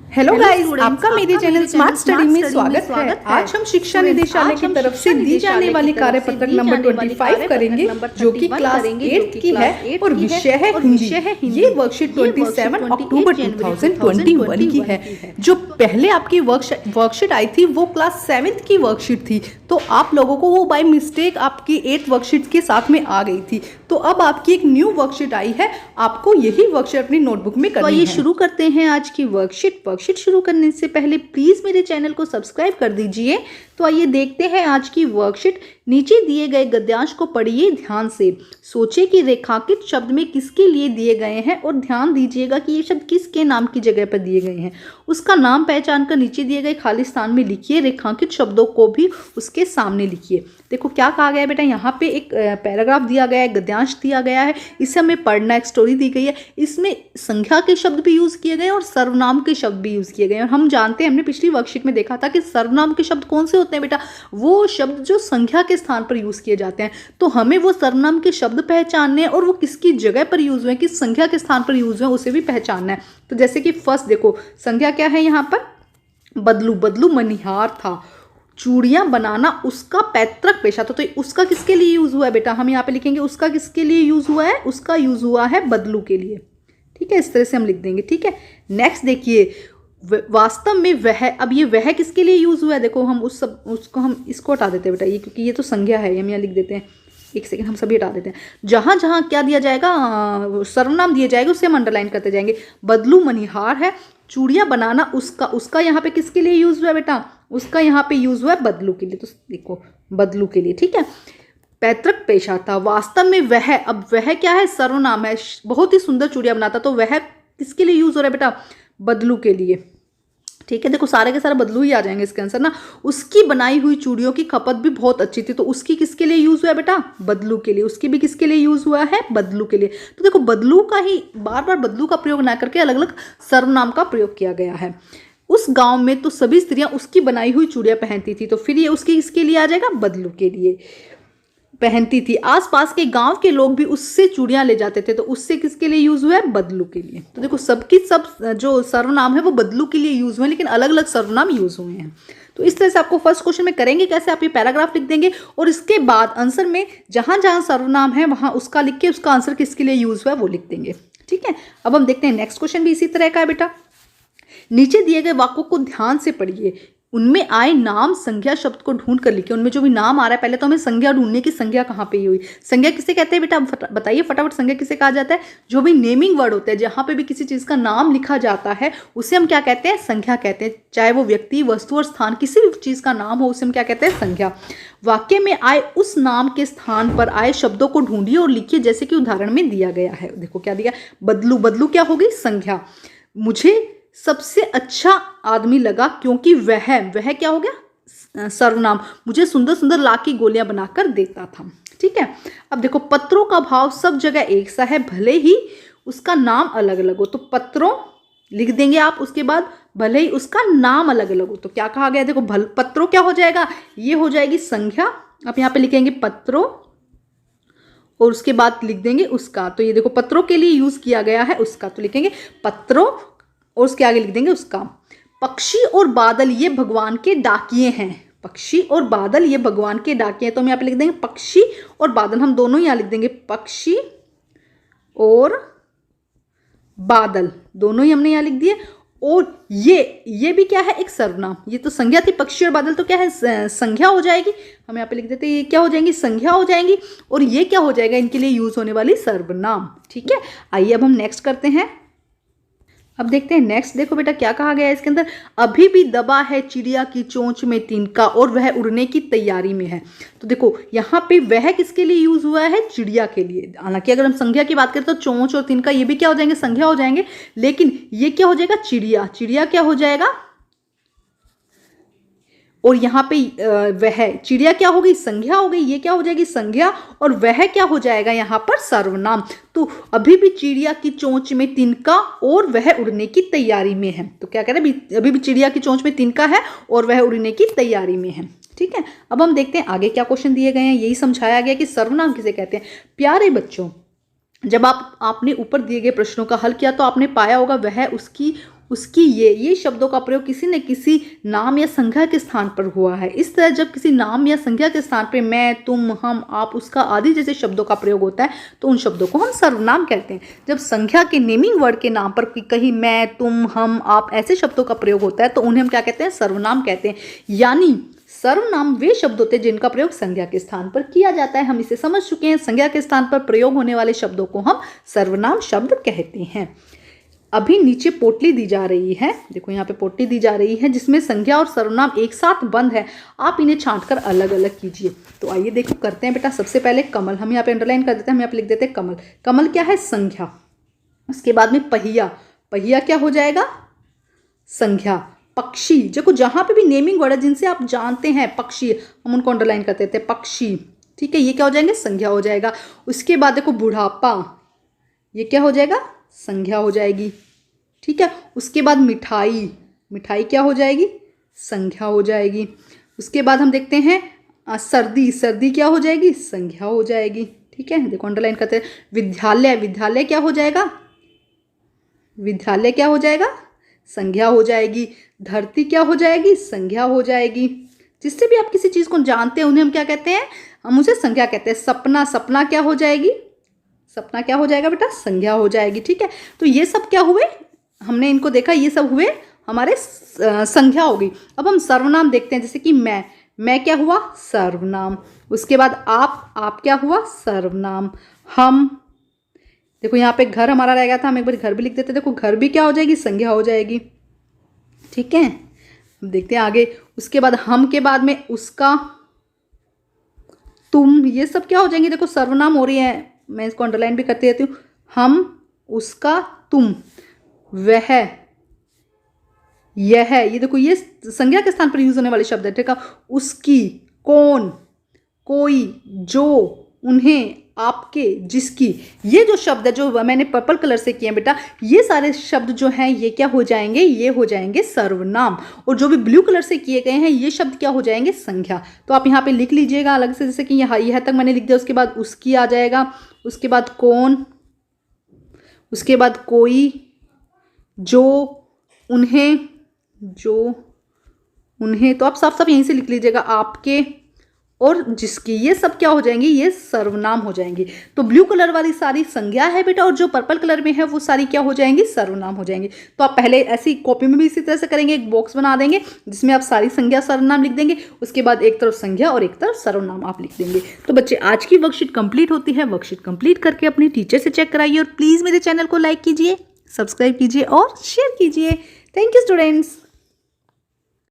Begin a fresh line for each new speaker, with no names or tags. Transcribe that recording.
Hello guys, आपका मेरे channel smart study में स्वागत है। आज हम शिक्षा निदेशालय की तरफ से दी जाने वाली कार्यपत्रक नंबर 25 करेंगे, जो कि क्लास 8 की है और विषय है हिंदी। ये वर्कशीट 27 अक्टूबर 2021 की है। जो पहले आपकी वर्कशीट आई थी वो क्लास 7 की वर्कशीट थी, तो आप लोगों को वो बाय मिस्टेक आपकी 8 वर्कशीट के साथ में आ गई थी। तो अब आपकी एक न्यू वर्कशीट आई है, आपको यही वर्कशीट अपनी नोटबुक में करनी है।
तो ये शुरू करते हैं आज की वर्कशीट शुरू करने से पहले प्लीज मेरे चैनल को सब्सक्राइब कर दीजिए। तो आइए देखते हैं आज की वर्कशीट। नीचे दिए गए गद्यांश को पढ़िए ध्यान से, सोचिए कि रेखांकित शब्द में किसके लिए दिए गए हैं और ध्यान दीजिएगा कि ये शब्द किसके नाम की जगह पर दिए गए हैं। उसका नाम पहचान कर नीचे दिए गए खाली स्थान में लिखिए, रेखांकित शब्दों को भी उसके सामने लिखिए। देखो क्या कहा गया है बेटा, यहाँ पे एक पैराग्राफ दिया गया है, गद्यांश दिया गया है, इसे हमें पढ़ना, एक स्टोरी दी गई है। इसमें संख्या के शब्द भी यूज किए गए और सर्वनाम के शब्द भी यूज किए गए। और हम जानते हैं, हमने पिछली वर्कशीट में देखा था कि सर्वनाम के शब्द कौन से होते हैं बेटा, वो शब्द जो संख्या के स्थान पर यूज किए जाते हैं। तो हमें वो सर्वनाम के शब्द पहचानने हैं और वो किसकी जगह पर यूज हुए, किस संख्या के स्थान पर यूज हुए, उसे भी पहचानना है। तो जैसे कि फर्स्ट देखो, संख्या क्या है यहाँ पर, बदलू। बदलू मनिहार था, चूड़ियां बनाना उसका पैतृक पेशा था। तो उसका किसके लिए यूज हुआ है बेटा, हम यहाँ पे लिखेंगे उसका किसके लिए यूज हुआ है, उसका यूज हुआ है बदलू के लिए। ठीक है, इस तरह से हम लिख देंगे। ठीक है, नेक्स्ट देखिए, वास्तव में वह। अब ये वह किसके लिए यूज हुआ है, देखो हम उसको हम इसको हटा देते हैं बेटा, ये क्योंकि ये तो संज्ञा है, हम यहाँ लिख देते हैं। एक सेकंड, हम सभी हटा देते हैं। जहां जहां क्या दिया जाएगा, सर्वनाम दिया जाएगा, उसे हम अंडरलाइन करते जाएंगे। बदलू मनिहार है, चूड़ियां बनाना उसका यहाँ पे किसके लिए यूज हुआ है बेटा, उसका यहाँ पे यूज हुआ है बदलू के लिए। तो देखो बदलू के लिए। ठीक है, पैतृक पेशा था, वास्तव में वह। अब वह क्या है, सर्वनाम है, बहुत ही सुंदर चूड़ियां बनाता, तो वह किसके लिए यूज हो रहा है बेटा, बदलू के लिए। ठीक है, देखो सारे के सारे बदलू ही आ जाएंगे इसके आंसर ना। उसकी बनाई हुई चूड़ियों की खपत भी बहुत अच्छी थी, तो उसकी किसके लिए यूज हुआ है बेटा, बदलू के लिए। उसकी भी किसके लिए यूज हुआ है, बदलू के लिए। तो देखो बदलू का ही बार बार बदलू का प्रयोग ना करके अलग अलग सर्वनाम का प्रयोग किया गया है। उस गांव में तो सभी स्त्रियां उसकी बनाई हुई चूड़ियां पहनती थी, तो फिर ये उसकी किसके लिए आ जाएगा, बदलू के लिए पहनती थी। आसपास के गांव के लोग भी उससे चूड़ियां ले जाते थे, तो उससे किसके लिए यूज हुआ है, बदलू के लिए। तो देखो सबकी सब जो सर्वनाम है वो बदलू के लिए यूज हुए हैं, लेकिन अलग अलग सर्वनाम यूज हुए हैं। तो इस तरह से आपको फर्स्ट क्वेश्चन में करेंगे कैसे, आप ये पैराग्राफ लिख देंगे और इसके बाद आंसर में जहां जहां सर्वनाम है वहां उसका लिख के उसका आंसर किसके लिए यूज हुआ है वो लिख देंगे। ठीक है, अब हम देखते हैं नेक्स्ट क्वेश्चन भी इसी तरह का है बेटा। नीचे दिए गए वाक्यों को ध्यान से पढ़िए, उनमें आए नाम संज्ञा शब्द को ढूंढ कर लिखिए। उनमें जो भी नाम आ रहा है, पहले तो हमें संज्ञा ढूंढने की, संज्ञा कहाँ पे हुई, संज्ञा किसे कहते हैं बेटा, बताइए फटाफट, संज्ञा किसे कहा जाता है, जो भी नेमिंग वर्ड होता है, जहां पे भी किसी चीज का नाम लिखा जाता है उसे हम क्या कहते हैं, संज्ञा कहते हैं। चाहे वो व्यक्ति, वस्तु और स्थान, किसी भी चीज का नाम हो उसे हम क्या कहते हैं, संज्ञा। वाक्य में आए उस नाम के स्थान पर आए शब्दों को ढूंढिए और लिखिए, जैसे कि उदाहरण में दिया गया है। देखो क्या दिया, बदलू। बदलू क्या होगी, संज्ञा। मुझे सबसे अच्छा आदमी लगा क्योंकि वह क्या हो गया, सर्वनाम। मुझे सुंदर सुंदर लाख की गोलियां बनाकर देता था। ठीक है, अब देखो पत्रों का भाव सब जगह एक सा है, भले ही उसका नाम अलग अलग हो। तो पत्रों लिख देंगे आप, उसके बाद भले ही उसका नाम अलग अलग हो। तो क्या कहा गया, देखो पत्रों क्या हो जाएगा, ये हो जाएगी संख्या। आप यहाँ पे लिखेंगे पत्रों और उसके बाद लिख देंगे उसका। तो ये देखो पत्रों के लिए यूज किया गया है उसका, तो लिखेंगे पत्रों और उसके आगे लिख देंगे उसका। पक्षी और बादल ये भगवान के डाकिए हैं, पक्षी और बादल ये भगवान के डाकिए हैं। तो हम यहाँ पे लिख देंगे पक्षी और बादल, हम दोनों यहाँ लिख देंगे, पक्षी और बादल दोनों ही हमने यहाँ लिख दिए। और ये भी क्या है, एक सर्वनाम। ये तो संज्ञा थी, पक्षी और बादल तो क्या है, संज्ञा हो जाएगी। हम यहाँ पे लिख देते हैं ये क्या हो जाएंगी, संज्ञा हो जाएंगी। और ये क्या हो जाएगा, इनके लिए यूज होने वाली सर्वनाम। ठीक है, आइए अब हम नेक्स्ट करते हैं। अब देखते हैं नेक्स्ट। देखो बेटा क्या कहा गया है इसके अंदर, अभी भी दबा है चिड़िया की चोंच में तिनका और वह उड़ने की तैयारी में है। तो देखो यहाँ पे वह किसके लिए यूज हुआ है, चिड़िया के लिए। हालांकि अगर हम संज्ञा की बात करें तो चोंच और तिनका ये भी क्या हो जाएंगे, संज्ञा हो जाएंगे, लेकिन ये क्या हो जाएगा, चिड़िया। चिड़िया क्या हो जाएगा, और यहाँ पे वह चिड़िया क्या हो गई, संज्ञा हो गई, ये क्या हो जाएगी, संज्ञा, और वह क्या हो जाएगा यहाँ पर, सर्वनाम। तो अभी भी चिड़िया की चोंच में तिनका और वह उड़ने की तैयारी में है। तो क्या कह रहे हैं, अभी भी चिड़िया की चोंच में तिनका है और वह उड़ने की तैयारी में है। ठीक है, अब हम देखते हैं आगे क्या क्वेश्चन दिए गए हैं। यही समझाया गया कि सर्वनाम किसे कहते हैं। प्यारे बच्चों, जब आपने ऊपर दिए गए प्रश्नों का हल किया तो आपने पाया होगा वह उसकी उसकी, ये शब्दों का प्रयोग किसी न किसी नाम या संज्ञा के स्थान पर हुआ है। इस तरह जब किसी नाम या संज्ञा के स्थान पर मैं, तुम, हम, आप, उसका आदि जैसे शब्दों का प्रयोग होता है तो उन शब्दों को हम सर्वनाम कहते हैं। जब संख्या के नेमिंग वर्ड के नाम पर कहीं मैं, तुम, हम, आप ऐसे शब्दों का प्रयोग होता है तो उन्हें हम क्या कहते हैं? सर्वनाम कहते हैं। यानी सर्वनाम वे शब्द होते हैं जिनका प्रयोग संज्ञा के स्थान पर किया जाता है। हम इसे समझ चुके हैं। संज्ञा के स्थान पर प्रयोग होने वाले शब्दों को हम सर्वनाम शब्द कहते हैं। अभी नीचे पोटली दी जा रही है, देखो यहाँ पे पोटली दी जा रही है जिसमें संज्ञा और सर्वनाम एक साथ बंद है। आप इन्हें छांटकर अलग अलग कीजिए। तो आइए देखो करते हैं बेटा। सबसे पहले कमल, हम यहाँ पे अंडरलाइन कर देते हैं, हम यहाँ पे लिख देते हैं कमल। कमल क्या है? संज्ञा। उसके बाद में पहिया, पहिया क्या हो जाएगा? संज्ञा। पक्षी, देखो जहां पे भी नेमिंग वर्ड है जिनसे आप जानते हैं पक्षी, हम उनको अंडरलाइन कर देते हैं पक्षी, ठीक है, ये क्या हो जाएंगे? संज्ञा हो जाएगा। उसके बाद देखो बुढ़ापा, ये क्या हो जाएगा? संज्ञा हो जाएगी, ठीक है। उसके बाद मिठाई, मिठाई क्या हो जाएगी? संज्ञा हो जाएगी। उसके बाद हम देखते हैं सर्दी, सर्दी क्या हो जाएगी? संज्ञा हो जाएगी, ठीक है। देखो अंडरलाइन करते हैं। विद्यालय, विद्यालय क्या हो जाएगा? विद्यालय क्या हो जाएगा? संज्ञा हो जाएगी। धरती क्या हो जाएगी? संज्ञा हो जाएगी। जिससे भी आप किसी चीज़ को जानते हैं उन्हें हम क्या कहते हैं? हम उसे संज्ञा कहते हैं। सपना, सपना क्या हो जाएगी? सपना क्या हो जाएगा बेटा? संज्ञा हो जाएगी, ठीक है। तो ये सब क्या हुए? हमने इनको देखा, ये सब हुए हमारे संज्ञा हो गई। अब हम सर्वनाम देखते हैं। जैसे कि मैं क्या हुआ? सर्वनाम। उसके बाद आप क्या हुआ? सर्वनाम। हम, देखो यहाँ पे घर हमारा रह गया था, हम एक बार घर भी लिख देते। देखो घर भी क्या हो जाएगी? संज्ञा हो जाएगी, ठीक है। देखते हैं आगे। उसके बाद हम के बाद में उसका, तुम, ये सब क्या हो जाएंगे? देखो सर्वनाम हो रही है, मैं इसको अंडरलाइन भी करती रहती हूँ। हम, उसका, तुम, वह, यह, ये देखो ये संज्ञा के स्थान पर यूज होने वाले शब्द है, ठीक है। उसकी, कौन, कोई, जो, उन्हें, आपके, जिसकी, ये जो शब्द है जो मैंने पर्पल कलर से किए हैं बेटा, ये सारे शब्द जो हैं ये क्या हो जाएंगे? ये हो जाएंगे सर्वनाम। और जो भी ब्लू कलर से किए गए हैं ये शब्द क्या हो जाएंगे? संज्ञा। तो आप यहाँ पे लिख लीजिएगा अलग से, जैसे कि यहाँ तक मैंने लिख दिया। उसके बाद उसकी आ जाएगा, उसके बाद कौन, उसके बाद कोई, जो, उन्हें, तो आप साफ साफ यहीं से लिख लीजिएगा। आपके और जिसकी, ये सब क्या हो जाएंगी? ये सर्वनाम हो जाएंगी। तो ब्लू कलर वाली सारी संज्ञा है बेटा, और जो पर्पल कलर में है वो सारी क्या हो जाएंगी? सर्वनाम हो जाएंगी। तो आप पहले ऐसी कॉपी में भी इसी तरह से करेंगे, एक बॉक्स बना देंगे जिसमें आप सारी संज्ञा सर्वनाम लिख देंगे। उसके बाद एक तरफ संज्ञा और एक तरफ सर्वनाम आप लिख देंगे। तो बच्चे आज की वर्कशीट कंप्लीट होती है। वर्कशीट कंप्लीट करके अपने टीचर से चेक कराइए और प्लीज़ मेरे चैनल को लाइक कीजिए, सब्सक्राइब कीजिए और शेयर कीजिए। Thank you students.